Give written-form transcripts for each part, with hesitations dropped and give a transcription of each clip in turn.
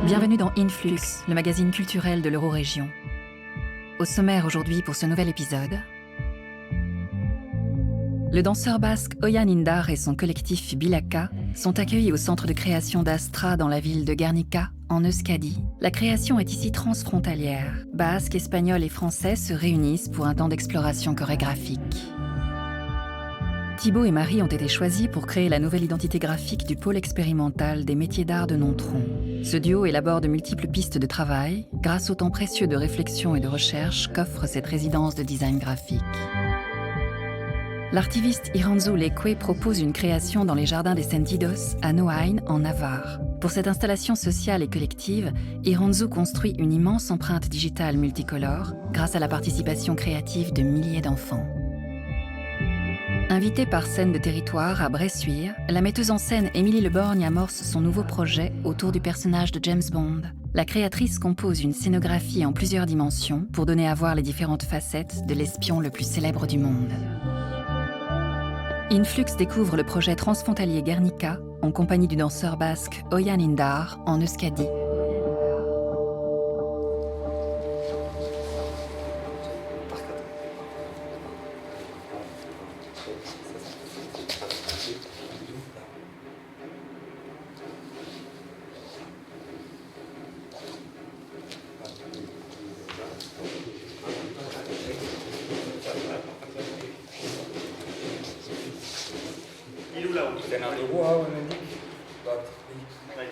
Bienvenue dans Influx, le magazine culturel de l'Eurorégion. Au sommaire aujourd'hui pour ce nouvel épisode, le danseur basque Oian Indar et son collectif Bilaka sont accueillis au centre de création d'Astra dans la ville de Guernica, en Euskadi. La création est ici transfrontalière. Basques, Espagnols et Français se réunissent pour un temps d'exploration chorégraphique. Thibaut et Marie ont été choisis pour créer la nouvelle identité graphique du pôle expérimental des métiers d'art de Nontron. Ce duo élabore de multiples pistes de travail grâce au temps précieux de réflexion et de recherche qu'offre cette résidence de design graphique. L'artiviste Iranzu Leque propose une création dans les jardins des Sentidos à Noain, en Navarre. Pour cette installation sociale et collective, Iranzu construit une immense empreinte digitale multicolore grâce à la participation créative de milliers d'enfants. Invitée par Scène de Territoire à Bressuire, la metteuse en scène Émilie Leborgne amorce son nouveau projet autour du personnage de James Bond. La créatrice compose une scénographie en plusieurs dimensions pour donner à voir les différentes facettes de l'espion le plus célèbre du monde. Influx découvre le projet transfrontalier Guernica en compagnie du danseur basque Oian Indar en Euskadi. Dena dugu hau hemendik, bat, bi,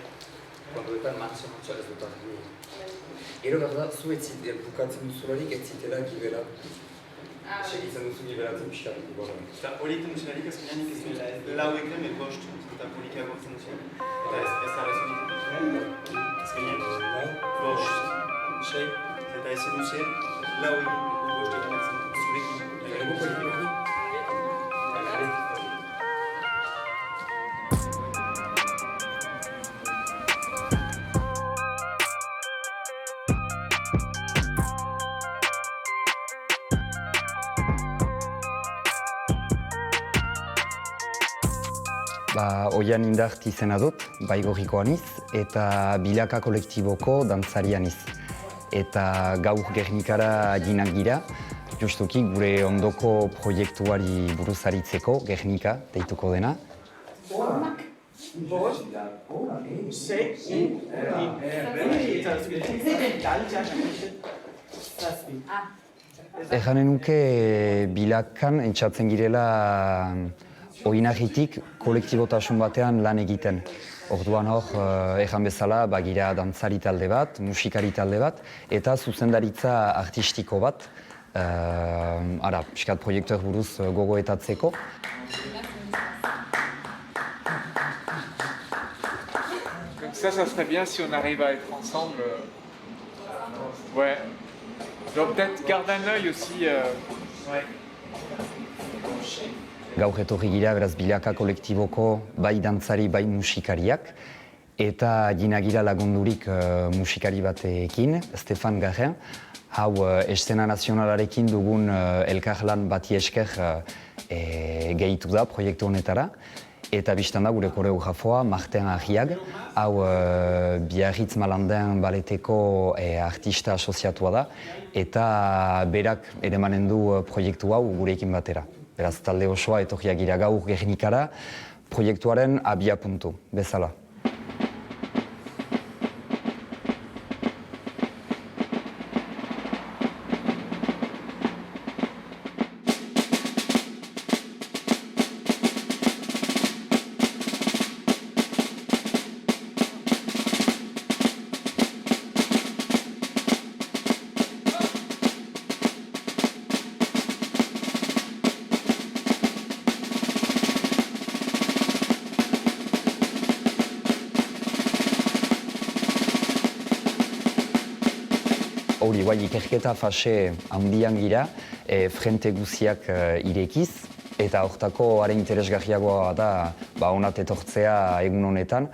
konduetan manso ez dut argi. Gero behar da, zu bukatzen duzularik ez zitela gibela. Segitzen duzu gibelatzen pixkat. Eta horiek musikarik azkenean ez lau ekrem bost, eta polika gortzen duzien. Eta ez arrazonik. Azkenean, bost, sei, eta ez duzien, lau ekrem bost egin zurekin. Zurekin. Oian Indar izena dut, Baigorrikoa niz, eta Bilaka kolektiboko dantzaria niz. Eta gaur Gernikara ginak gira, justuki gure ondoko proiektuari buruz aritzeko, Gernika deituko dena. Eganen nuke Bilakan entzatzen girela oinagitik kolektibotasun batean lan egiten. Orduan hor, egan bezala, gira dantzari talde bat, musikari talde bat, eta zuzendaritza artistiko bat, piskat proiektuak buruz gogoetatzeko. Donc ça serait bien si on arrive à être ensemble. Ouais. Donc peut-être garde un œil aussi. Ouais. Gaur etorri gira, beraz, Bilaka kolektiboko bai dantzari, bai musikariak, eta gina gira lagundurik musikari batekin, Stefan Garren, hau eszena nazionalarekin dugun elkarlan bati esker gehitu da proiektu honetara, eta biztan da gure koreografoa, Martin Arriag, hau Biarritz Malanden baleteko artista asoziatua da, eta berak ere manen du proiektu hau gurekin batera. Beraz, talde osoa etorriak gira gaur Gernikara, proiektuaren abiapuntu bezala. Hori, bai, ikerketa fase handian gira, frente guziak irekiz, eta hortako are interesgarriagoa da honat etortzea egun honetan,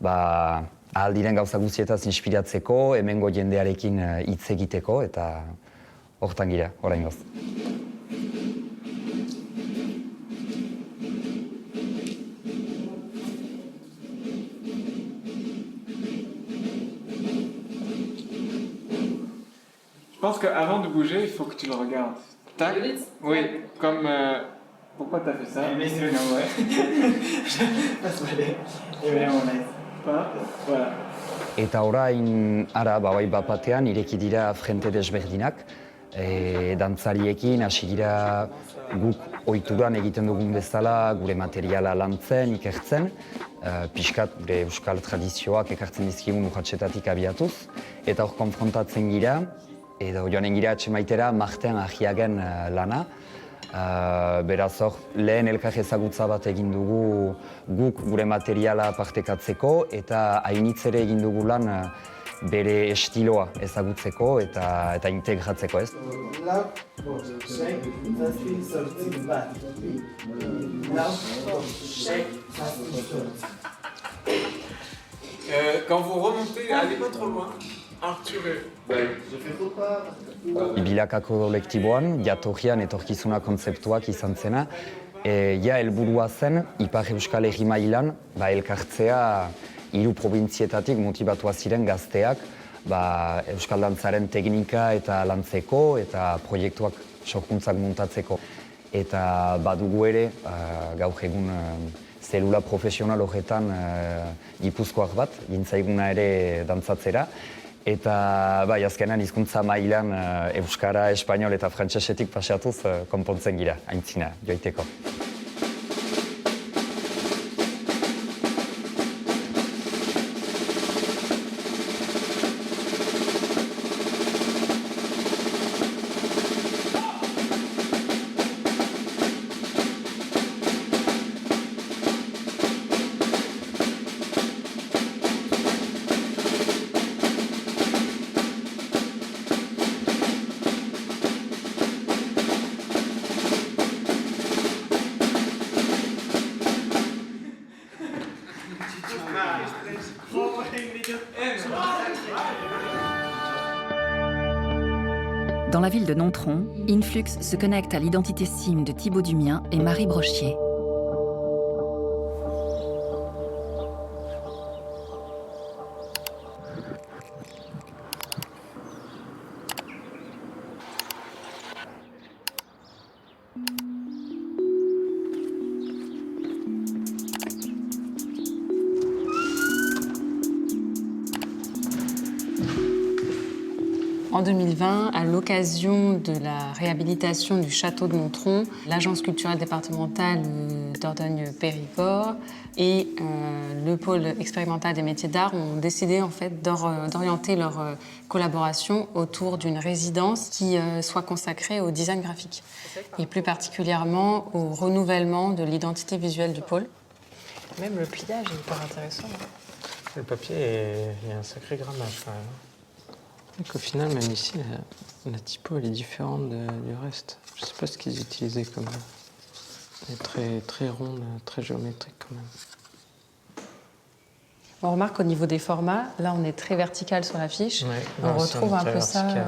ahal diren gauza guzietaz inspiratzeko, hemengo jendearekin hitz egiteko, eta hortan gira, oraingoz. pense qu'avant de bouger, il faut que tu le regardes. Tac. Oui, comme... Pourquoi t'as fait ça? Voilà. Eta orain ara bai batean ireki dira frente desberdinak, dantzariekin hasi dira guk ohituran egiten dugun bezala gure materiala lantzen, ikertzen, pixkat gure euskal tradizioak ekartzen dizkigun urratsetatik abiatuz, eta hor konfrontatzen gira, edo joanen gira atxemaitera Martin Ahiagen lana. Beraz hor, lehen elkar ezagutza bat egin dugu guk gure materiala partekatzeko eta hainitz ere egin dugu lan bere estiloa ezagutzeko eta integratzeko, ez? Quand vous remontez, allez pas trop loin. Arthur. Bilakako kolektiboan, jatorrian etorkizuna kontzeptuak izan zena, ja helburua zen, Ipar Euskal Herri mailan, elkartzea hiru probintzietatik motibatua ziren gazteak, euskal dantzaren teknika eta lantzeko eta proiektuak sorkuntzak montatzeko. Eta badugu ere, gaur egun zelula profesional horretan gipuzkoak bat, gintzaiguna ere dantzatzera. Eta azkenan hizkuntza mailan euskara, espainol eta frantsesetik pasatuz konpontzen gira, aintzina, joiteko. Dans la ville de Nontron, Influx se connecte à l'identité cime de Thibaut Dumien et Marie Brochier. En 2020, à l'occasion de la réhabilitation du château de Nontron, l'Agence culturelle départementale Dordogne-Périgord et le pôle expérimental des métiers d'art ont décidé en fait d'orienter leur collaboration autour d'une résidence qui soit consacrée au design graphique et plus particulièrement au renouvellement de l'identité visuelle du pôle. Même le pliage est hyper intéressant. Le papier, il y a un sacré grammage quand même. Donc, au final, même ici, la typo elle est différente du reste. Je ne sais pas ce qu'ils utilisaient comme... Elle est très ronde, très géométrique quand même. On remarque qu'au niveau des formats, là on est très vertical sur l'affiche. Ouais, on retrouve un peu ça. Ouais.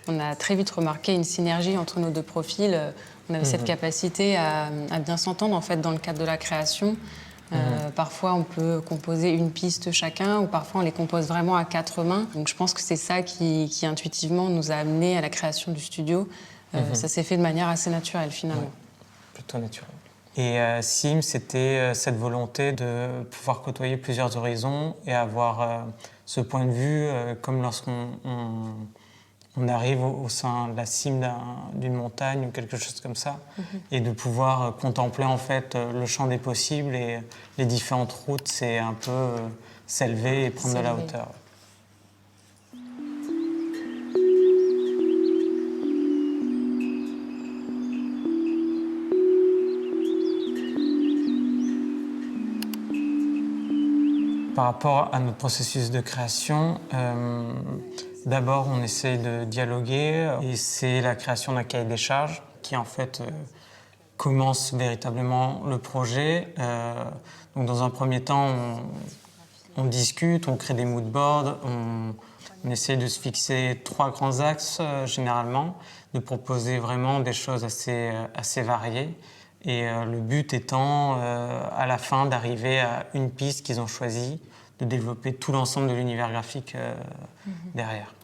On a très vite remarqué une synergie entre nos deux profils. On avait cette capacité à bien s'entendre en fait dans le cadre de la création. Parfois, on peut composer une piste chacun, ou parfois on les compose vraiment à quatre mains. Donc, je pense que c'est ça qui intuitivement nous a amenés à la création du studio. Ça s'est fait de manière assez naturelle finalement. Ouais, plutôt naturel. Et Sim, c'était cette volonté de pouvoir côtoyer plusieurs horizons et avoir ce point de vue comme lorsqu'on arrive au sein de la cime d'une montagne ou quelque chose comme ça, et de pouvoir contempler en fait le champ des possibles et les différentes routes, c'est un peu s'élever et prendre de la hauteur. Par rapport à notre processus de création, d'abord, on essaye de dialoguer et c'est la création d'un cahier des charges qui, en fait, commence véritablement le projet. Donc, dans un premier temps, on discute, on crée des mood boards, on essaye de se fixer 3 grands axes, généralement, de proposer vraiment des choses assez variées Et le but étant, à la fin, d'arriver à une piste qu'ils ont choisie, de développer tout l'ensemble de l'univers graphique derrière.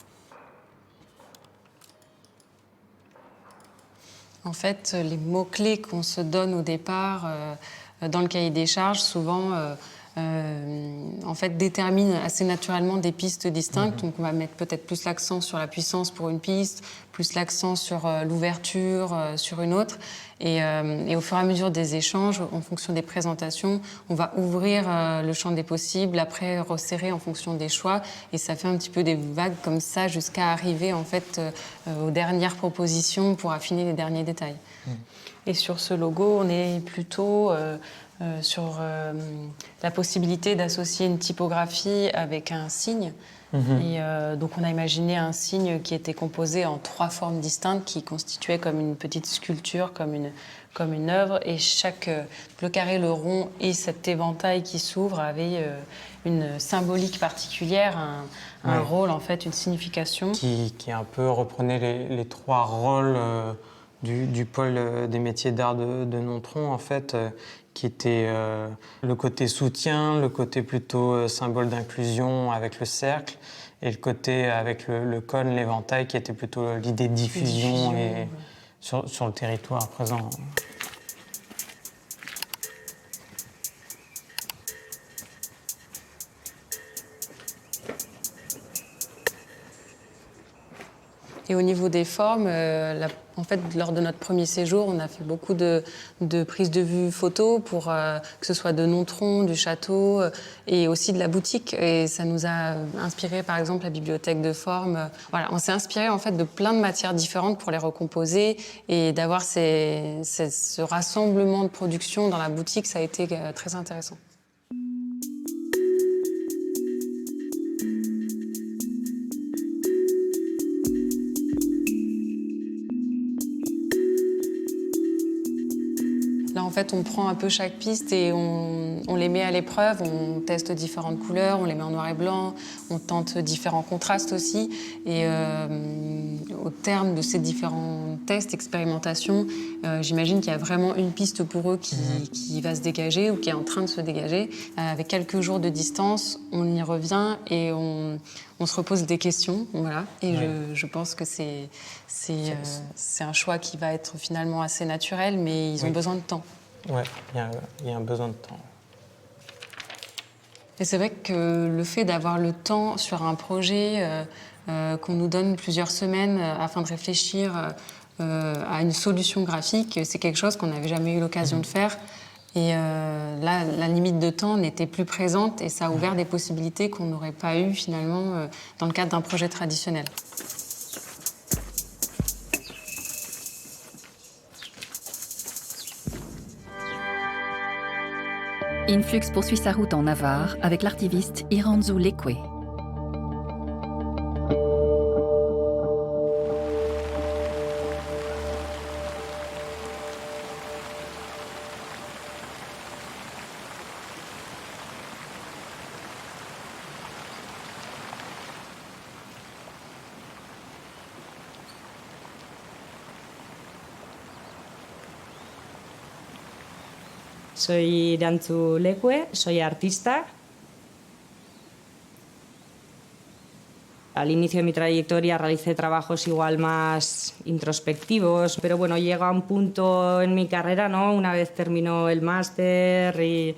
En fait, les mots-clés qu'on se donne au départ dans le cahier des charges, souvent, en fait, déterminent assez naturellement des pistes distinctes. Donc, on va mettre peut-être plus l'accent sur la puissance pour une piste, plus l'accent sur l'ouverture sur une autre. Et au fur et à mesure des échanges, en fonction des présentations, on va ouvrir le champ des possibles, après resserrer en fonction des choix. Et ça fait un petit peu des vagues comme ça jusqu'à arriver en fait aux dernières propositions pour affiner les derniers détails. Et sur ce logo, on est plutôt sur la possibilité d'associer une typographie avec un signe. Et donc on a imaginé un signe qui était composé en 3 formes distinctes qui constituaient comme une petite sculpture, comme une œuvre. Et le carré, le rond et cet éventail qui s'ouvre avaient une symbolique particulière, un rôle en fait, une signification. Qui un peu reprenait les 3 rôles du pôle des métiers d'art de Nontron, en fait, qui était le côté soutien, le côté plutôt symbole d'inclusion avec le cercle, et le côté avec le cône, l'éventail, qui était plutôt l'idée de diffusion et sur le territoire présent. Et au niveau des formes, en fait, lors de notre premier séjour, on a fait beaucoup de prises de vue photos pour que ce soit de Nontron, du château et aussi de la boutique. Et ça nous a inspiré, par exemple, la bibliothèque de forme. Voilà, on s'est inspiré en fait de plein de matières différentes pour les recomposer et d'avoir ce rassemblement de production dans la boutique, ça a été très intéressant. Là, en fait, on prend un peu chaque piste et on les met à l'épreuve, on teste différentes couleurs, on les met en noir et blanc, on tente différents contrastes aussi. Et au terme de ces différents tests, expérimentations, j'imagine qu'il y a vraiment une piste pour eux qui va se dégager ou qui est en train de se dégager. Avec quelques jours de distance, on y revient et on se repose des questions. Voilà. Et je pense que c'est un choix qui va être finalement assez naturel, mais ils ont besoin de temps. Oui, il y a un besoin de temps. Et c'est vrai que le fait d'avoir le temps sur un projet, qu'on nous donne plusieurs semaines afin de réfléchir à une solution graphique, c'est quelque chose qu'on n'avait jamais eu l'occasion de faire. Et là, la limite de temps n'était plus présente et ça a ouvert des possibilités qu'on n'aurait pas eues finalement dans le cadre d'un projet traditionnel. Influx poursuit sa route en Navarre avec l'artiviste Iranzu Leque. Soy Iranzu Leque, soy artista. Al inicio de mi trayectoria realicé trabajos igual más introspectivos, pero bueno, llega un punto en mi carrera, ¿no? Una vez terminó el máster y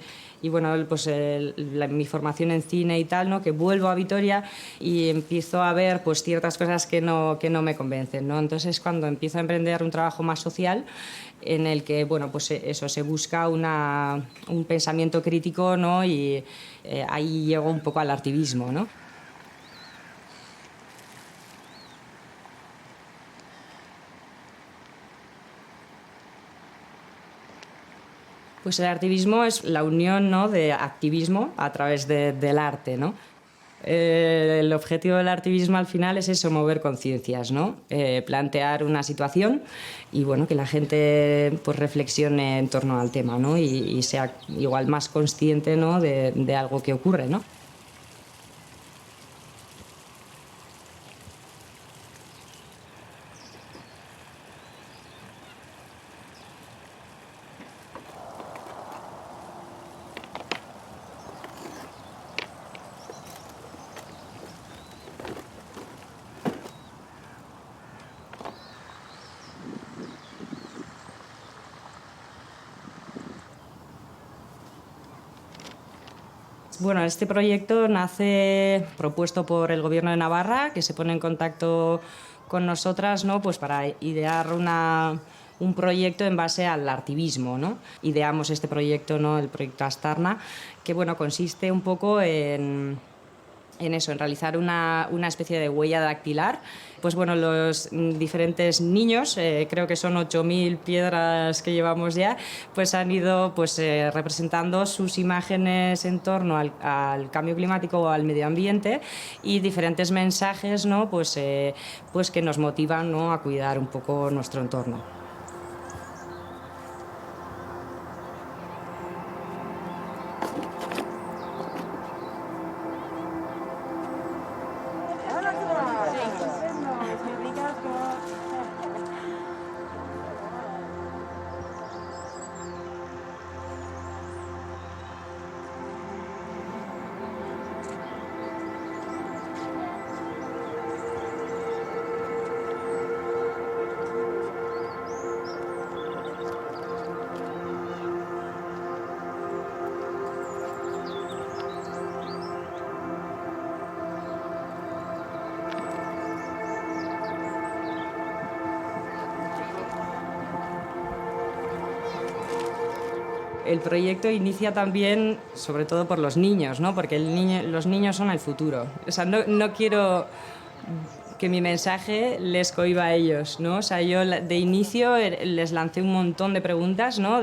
bueno, pues mi formación en cine y tal, ¿no? Que vuelvo a Vitoria y empiezo a ver pues ciertas cosas que no me convencen, ¿no? Entonces cuando empiezo a emprender un trabajo más social en el que, bueno, pues eso, se busca un pensamiento crítico, ¿no? Y ahí llego un poco al artivismo, ¿no? Pues el artivismo es la unión, ¿no? De activismo a través del arte, ¿no? El objetivo del artivismo al final es eso, mover conciencias, ¿no? Plantear una situación y bueno, que la gente pues reflexione en torno al tema, ¿no? Y sea igual más consciente, ¿no? de algo que ocurre, ¿no? Bueno, este proyecto nace propuesto por el Gobierno de Navarra, que se pone en contacto con nosotras, ¿no? Pues para idear un proyecto en base al artivismo, ¿no? Ideamos este proyecto, ¿no? El proyecto Astarna, que bueno, consiste un poco en eso, en realizar una especie de huella dactilar. Pues bueno, los diferentes niños, creo que son 8.000 piedras que llevamos ya, pues han ido pues, representando sus imágenes en torno al cambio climático o al medio ambiente y diferentes mensajes, ¿no? Pues que nos motivan, ¿no? A cuidar un poco nuestro entorno. El proyecto inicia también, sobre todo por los niños, ¿no? Porque los niños son el futuro. O sea, no quiero que mi mensaje les cohiba a ellos, ¿no? O sea, yo de inicio les lancé un montón de preguntas, ¿no?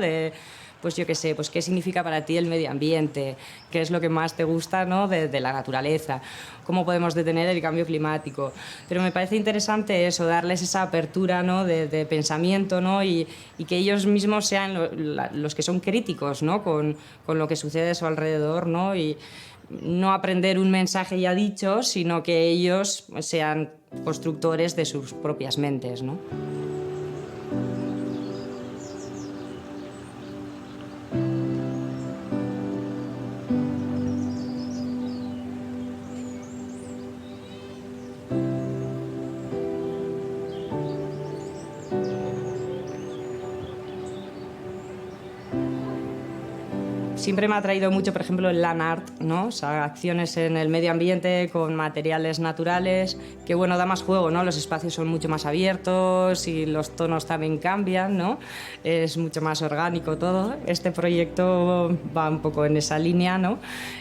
Pues yo qué sé, pues qué significa para ti el medio ambiente, qué es lo que más te gusta, ¿no? de la naturaleza, cómo podemos detener el cambio climático. Pero me parece interesante eso, darles esa apertura, ¿no? de pensamiento, ¿no? y que ellos mismos sean los que son críticos, ¿no? con lo que sucede a su alrededor, ¿no? Y no aprender un mensaje ya dicho, sino que ellos sean constructores de sus propias mentes, ¿no? Siempre me ha atraído mucho, por ejemplo, el land art, ¿no? O sea, acciones en el medio ambiente con materiales naturales, que bueno, da más juego, ¿no? Los espacios son mucho más abiertos y los tonos también cambian, ¿no? Es mucho más orgánico todo. Este proyecto va un poco en esa línea, ¿no?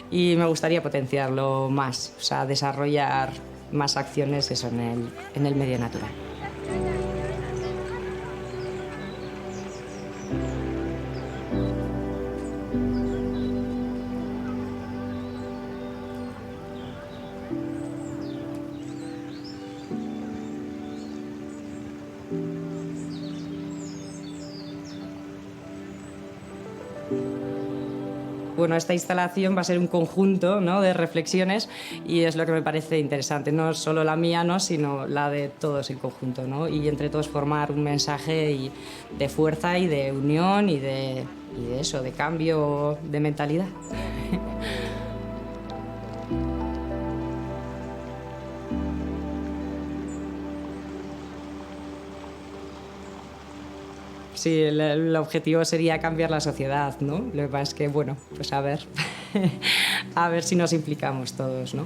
Y me gustaría potenciarlo más, o sea, desarrollar más acciones eso en el medio natural. Bueno, esta instalación va a ser un conjunto, ¿no? De reflexiones y es lo que me parece interesante, no solo la mía, ¿no? Sino la de todos en conjunto, ¿no? Y entre todos formar un mensaje de fuerza y de unión y de eso, de cambio de mentalidad. Sí, el objetivo sería cambiar la sociedad, ¿no? Lo que pasa es que, bueno, pues a ver si nos implicamos todos, ¿no?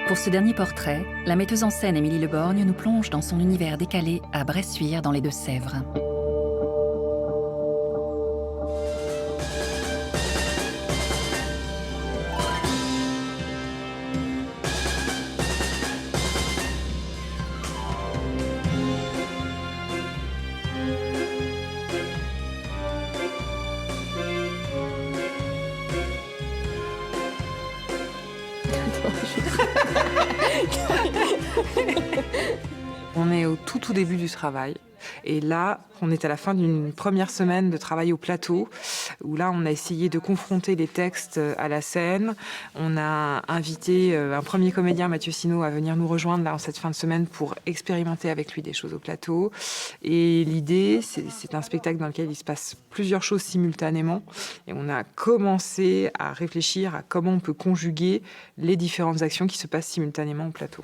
Pour ce dernier portrait, la metteuse en scène Émilie Le Borgne nous plonge dans son univers décalé à Bressuire dans les Deux-Sèvres. On est au tout début du travail. Et là, on est à la fin d'une première semaine de travail au plateau, où là, on a essayé de confronter les textes à la scène. On a invité un premier comédien, Mathieu Sino, à venir nous rejoindre là en cette fin de semaine pour expérimenter avec lui des choses au plateau. Et l'idée, c'est un spectacle dans lequel il se passe plusieurs choses simultanément. Et on a commencé à réfléchir à comment on peut conjuguer les différentes actions qui se passent simultanément au plateau.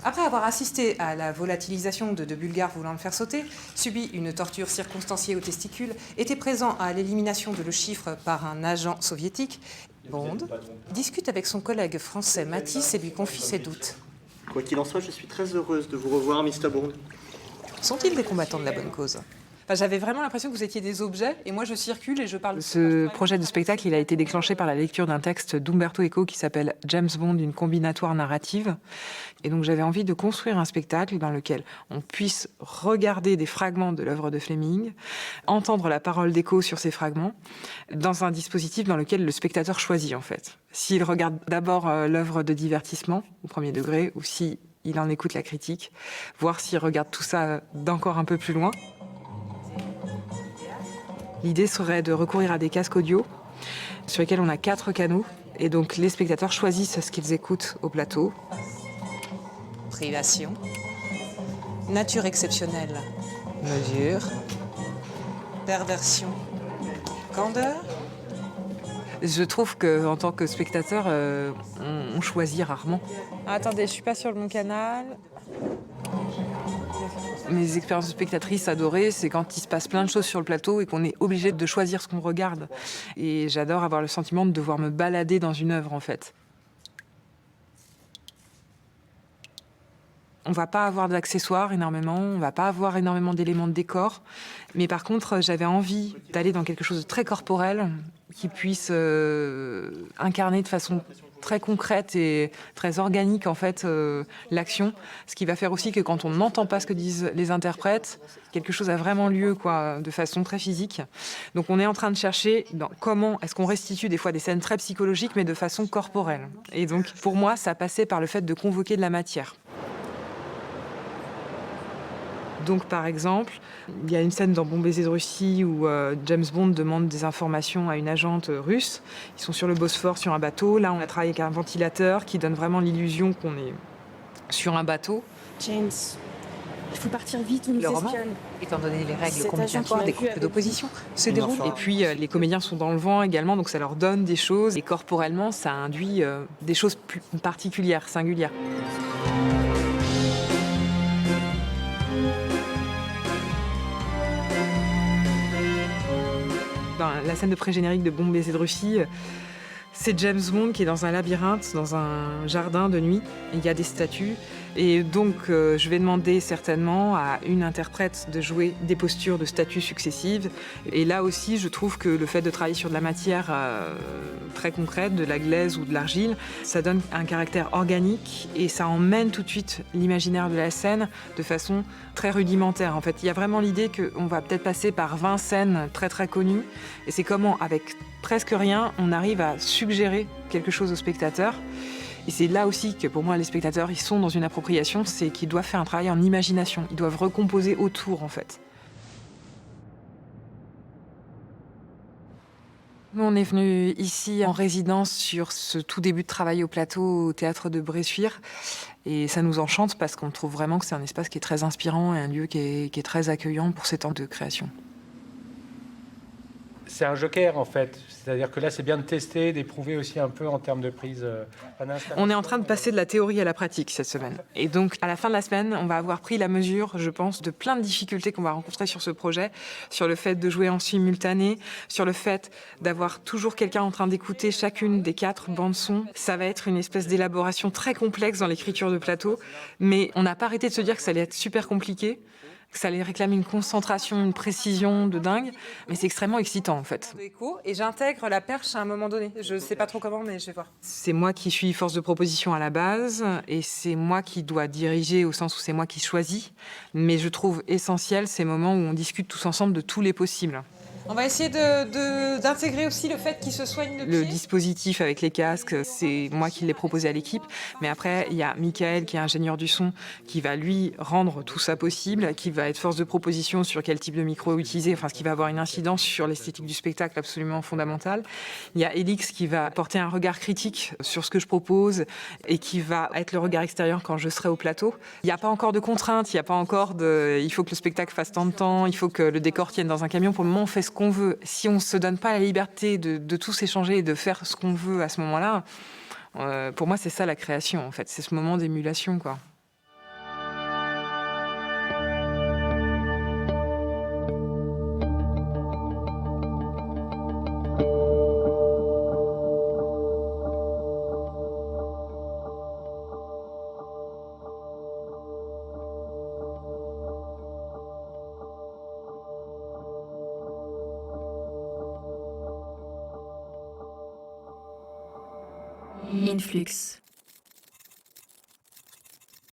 Après avoir assisté à la volatilisation de deux Bulgares voulant le faire sauter, subi une torture circonstanciée aux testicules, était présent à l'élimination de Le Chiffre par un agent soviétique, Bond discute avec son collègue français Matisse et lui confie ses doutes. Quoi qu'il en soit, je suis très heureuse de vous revoir, Mr. Bond. Sont-ils des combattants de la bonne cause ? J'avais vraiment l'impression que vous étiez des objets, et moi je circule et je parle. Ce projet de spectacle, il a été déclenché par la lecture d'un texte d'Umberto Eco qui s'appelle James Bond, une combinatoire narrative. Et donc j'avais envie de construire un spectacle dans lequel on puisse regarder des fragments de l'œuvre de Fleming, entendre la parole d'Eco sur ces fragments, dans un dispositif dans lequel le spectateur choisit en fait. S'il regarde d'abord l'œuvre de divertissement, au premier degré, ou s'il en écoute la critique, voir s'il regarde tout ça d'encore un peu plus loin. L'idée serait de recourir à des casques audio sur lesquels on a 4 canaux et donc les spectateurs choisissent ce qu'ils écoutent au plateau. Privation, nature exceptionnelle, mesure, perversion, candeur. Je trouve qu'en tant que spectateur, on choisit rarement. Attendez, je suis pas sur le bon canal. Mes expériences de spectatrice adorées, c'est quand il se passe plein de choses sur le plateau et qu'on est obligé de choisir ce qu'on regarde. Et j'adore avoir le sentiment de devoir me balader dans une œuvre, en fait. On va pas avoir d'accessoires énormément, on va pas avoir énormément d'éléments de décor. Mais par contre, j'avais envie d'aller dans quelque chose de très corporel, qui puisse incarner de façon très concrète et très organique en fait l'action, ce qui va faire aussi que quand on n'entend pas ce que disent les interprètes, quelque chose a vraiment lieu quoi, de façon très physique. Donc on est en train de chercher dans comment est-ce qu'on restitue des fois des scènes très psychologiques mais de façon corporelle. Et donc pour moi ça passait par le fait de convoquer de la matière. Donc, par exemple, il y a une scène dans Bon baiser de Russie où James Bond demande des informations à une agente russe. Ils sont sur le Bosphore, sur un bateau. Là, on a travaillé avec un ventilateur qui donne vraiment l'illusion qu'on est sur un bateau. James, il faut partir vite, on nous espionne. Étant donné les règles Cet communicatives agent des qu'on a vu groupes d'opposition, se Une déroule. enfant. Et puis, les comédiens sont dans le vent également, donc ça leur donne des choses. Et corporellement, ça induit des choses plus particulières, singulières. Dans la scène de pré-générique de Bon baiser de Russie, c'est James Bond qui est dans un labyrinthe, dans un jardin de nuit. Il y a des statues. Et donc, je vais demander certainement à une interprète de jouer des postures de statues successives. Et là aussi, je trouve que le fait de travailler sur de la matière très concrète, de la glaise ou de l'argile, ça donne un caractère organique et ça emmène tout de suite l'imaginaire de la scène de façon très rudimentaire. En fait, il y a vraiment l'idée qu'on va peut-être passer par 20 scènes très très connues. Et c'est comment, avec presque rien, on arrive à suggérer quelque chose au spectateur. Et c'est là aussi que pour moi les spectateurs ils sont dans une appropriation, c'est qu'ils doivent faire un travail en imagination, ils doivent recomposer autour en fait. Nous on est venu ici en résidence sur ce tout début de travail au plateau au théâtre de Bressuire et ça nous enchante parce qu'on trouve vraiment que c'est un espace qui est très inspirant et un lieu qui est très accueillant pour ces temps de création. C'est un joker en fait, c'est-à-dire que là c'est bien de tester, d'éprouver aussi un peu en termes de prise. On est en train de passer de la théorie à la pratique cette semaine. Et donc à la fin de la semaine, on va avoir pris la mesure, je pense, de plein de difficultés qu'on va rencontrer sur ce projet, sur le fait de jouer en simultané, sur le fait d'avoir toujours quelqu'un en train d'écouter chacune des 4 bandes son. Ça va être une espèce d'élaboration très complexe dans l'écriture de plateau, mais on n'a pas arrêté de se dire que ça allait être super compliqué, que ça allait réclamer une concentration, une précision de dingue, mais c'est extrêmement excitant en fait. Et j'intègre la perche à un moment donné. Je sais pas trop comment, mais je vais voir. C'est moi qui suis force de proposition à la base, et c'est moi qui dois diriger au sens où c'est moi qui choisis, mais je trouve essentiel ces moments où on discute tous ensemble de tous les possibles. On va essayer d'intégrer aussi le fait qu'il se soigne le pied. Le dispositif avec les casques, c'est moi qui l'ai proposé à l'équipe. Mais après, il y a Michael, qui est ingénieur du son, qui va lui rendre tout ça possible, qui va être force de proposition sur quel type de micro utiliser, enfin ce qui va avoir une incidence sur l'esthétique du spectacle absolument fondamentale. Il y a Elix qui va porter un regard critique sur ce que je propose et qui va être le regard extérieur quand je serai au plateau. Il n'y a pas encore de contraintes, il n'y a pas encore de... Il faut que le spectacle fasse tant de temps, il faut que le décor tienne dans un camion. Pour le moment, on fait ce qu'on veut. Si on ne se donne pas la liberté de tous échanger et de faire ce qu'on veut à ce moment-là, pour moi, c'est ça la création, en fait. C'est ce moment d'émulation, quoi. Influx.